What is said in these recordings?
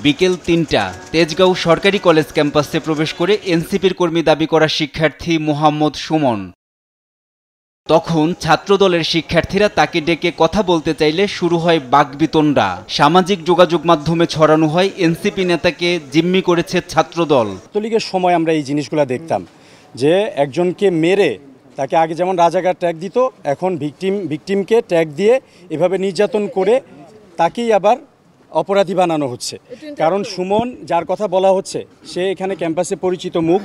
বিকেল ৩টা তেজগাঁও সরকারি কলেজ ক্যাম্পাসে প্রবেশ করে এনসিপির কর্মী দাবি করা শিক্ষার্থী মোহাম্মদ সুমন। তখন ছাত্রদলের শিক্ষার্থীরা তাকে ডেকে কথা বলতে চাইলে শুরু হয় বাকবিতণ্ডা। সামাজিক যোগাযোগ মাধ্যমে ছড়ানো হয় এনসিপি নেতাকে জিম্মি করেছে ছাত্রদল। ছাত্রলীগের সময় আমরা এই জিনিসগুলো দেখতাম যে একজনকে মেরে তাকে আগে যেমন রাজাকার ট্যাগ দিত, এখন ভিকটিমকে ট্যাগ দিয়ে এভাবে নির্যাতন করে তাকেই আবার অপরাধী বানানো হচ্ছে। কারণ সুমন যার কথা বলা হচ্ছে সে এখানে ক্যাম্পাসে পরিচিত মুখ,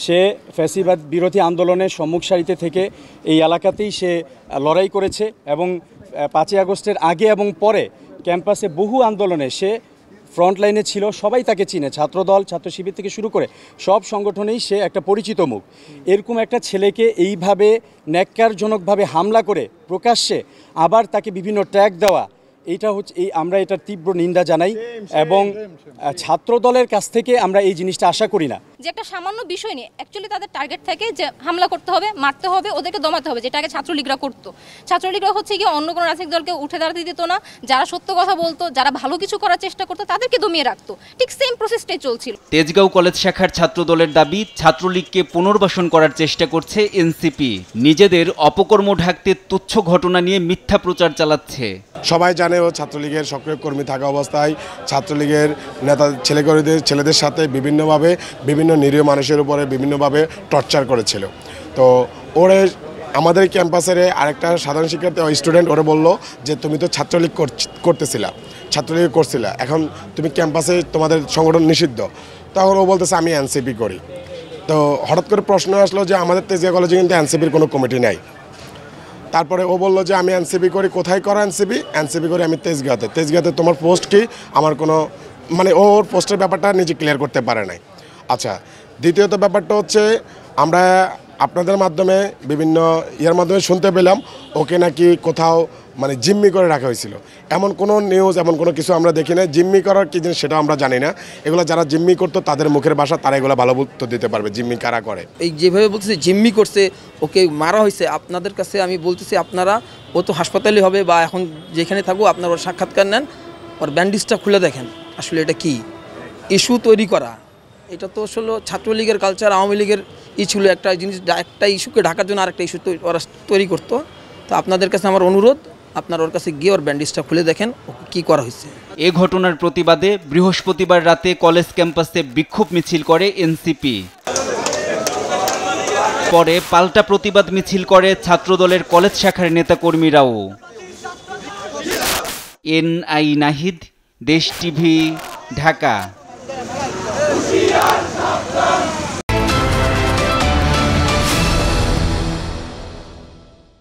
সে ফ্যাসিবাদ বিরোধী আন্দোলনের সম্মুখ সারিতে থেকে এই এলাকাতেই সে লড়াই করেছে এবং 5ই আগস্টের আগে এবং পরে ক্যাম্পাসে বহু আন্দোলনে সে ফ্রন্ট লাইনে ছিল, সবাই তাকে চিনে, ছাত্রদল ছাত্র শিবির থেকে শুরু করে সব সংগঠনেই সে একটা পরিচিত মুখ। এরকম একটা ছেলেকে এইভাবে ন্যাক্কারজনকভাবে হামলা করে প্রকাশ্যে আবার তাকে বিভিন্ন ট্যাগ দেওয়া, এইটা হচ্ছে আমরা এটার তীব্র নিন্দা জানাই এবং ছাত্রদলের কাছ থেকে আমরা এই জিনিসটা আশা করি না। যে একটা সামান্য বিষয় নিয়ে অ্যাকচুয়ালি তাদের টার্গেট থাকে যে হামলা করতে হবে, মারতে হবে, ওদেরকে দমাতে হবে, যেটা আগে ছাত্রলীগরা করতো। ছাত্রলীগরা হচ্ছে গিয়ে অন্য কোনো রাজনৈতিক দলকে উঠে দাঁড়াতে দিত না, যারা সত্য কথা বলতো, যারা ভালো কিছু করার চেষ্টা করতো তাদেরকে দমিয়ে রাখতো। ঠিক সেম প্রসেসটাই চলছিল। তেজগাঁও কলেজ শাখার ছাত্রদলের দাবি, ছাত্রলীগকে পুনর্বাসন করার চেষ্টা করছে এনসিপি। নিজেদের অপকর্ম ঢাকতে তুচ্ছ ঘটনা নিয়ে মিথ্যা প্রচার চালাচ্ছে। সবাই জানে ও ছাত্রলীগের সক্রিয় কর্মী থাকা অবস্থায় ছাত্রলীগের নেতা ছেলেদের সাথে বিভিন্নভাবে বিভিন্ন নিরীহ মানুষের উপরে বিভিন্নভাবে টর্চার করেছিল। তো ওরে আমাদের ক্যাম্পাসের আরেকটা সাধারণ শিক্ষার্থী স্টুডেন্ট ওরে বলল যে তুমি তো ছাত্রলীগ ছাত্রলীগ করছিলা, এখন তুমি ক্যাম্পাসে তোমাদের সংগঠন নিষিদ্ধ। তখন ও বলতেছে আমি এনসিপি করি। তো হঠাৎ করে প্রশ্ন আসলো যে আমাদের তেজগাঁও কলেজে কিন্তু এনসিপির কোনো কমিটি নাই। তারপরে ও বললো যে আমি এনসিপি করি। কোথায় করো এনসিপি করি আমি তেজগাঁতে তোমার পোস্ট কি? আমার কোনো ওর পোস্টের ব্যাপারটা নিজে ক্লিয়ার করতে পারে নাই। আচ্ছা, দ্বিতীয়ত ব্যাপারটা হচ্ছে আমরা আপনাদের মাধ্যমে বিভিন্ন মাধ্যমে শুনতে পেলাম ওকে নাকি কোথাও জিম্মি করে রাখা হয়েছিল। এমন কোনো নিউজ, এমন কোনো কিছু আমরা দেখি না। জিম্মি করার কী জিনিস সেটাও আমরা জানি না। এগুলো যারা জিম্মি করতো তাদের মুখের ভাষা, তারা এগুলো ভালো উত্তর দিতে পারবে জিম্মি কারা করে। এই যেভাবে বলতেছে জিম্মি করছে, ওকে মারা হয়েছে, আপনাদের কাছে আমি বলতেছি আপনারা, ও তো হাসপাতালে হবে বা এখন যেখানে থাকবো আপনারা ওর সাক্ষাৎকার নেন, ওর ব্যান্ডেজটা খুলে দেখেন আসলে এটা কি ইস্যু তৈরি করা। এটা তো আসলে ছাত্রলীগের কালচার, আওয়ামী লীগের ছিল একটা জিনিস, একটা ইস্যুকে ঢাকার জন্য আরেকটা ইস্যু ওরা তৈরি করতো। তো আপনাদের কাছে আমার অনুরোধ, আপনার ওর কাছে গিয়ে ওর ব্যান্ডেজটা খুলে দেখেন ওকে কী করা হয়েছে। এ ঘটনার প্রতিবাদে বৃহস্পতিবার রাতে কলেজ ক্যাম্পাসে বিক্ষোভ মিছিল করে এনসিপি। পরে পাল্টা প্রতিবাদ মিছিল করে ছাত্রদলের কলেজ শাখার নেতাকর্মীরাও। NI নাহিদ, দেশ টিভি, ঢাকা।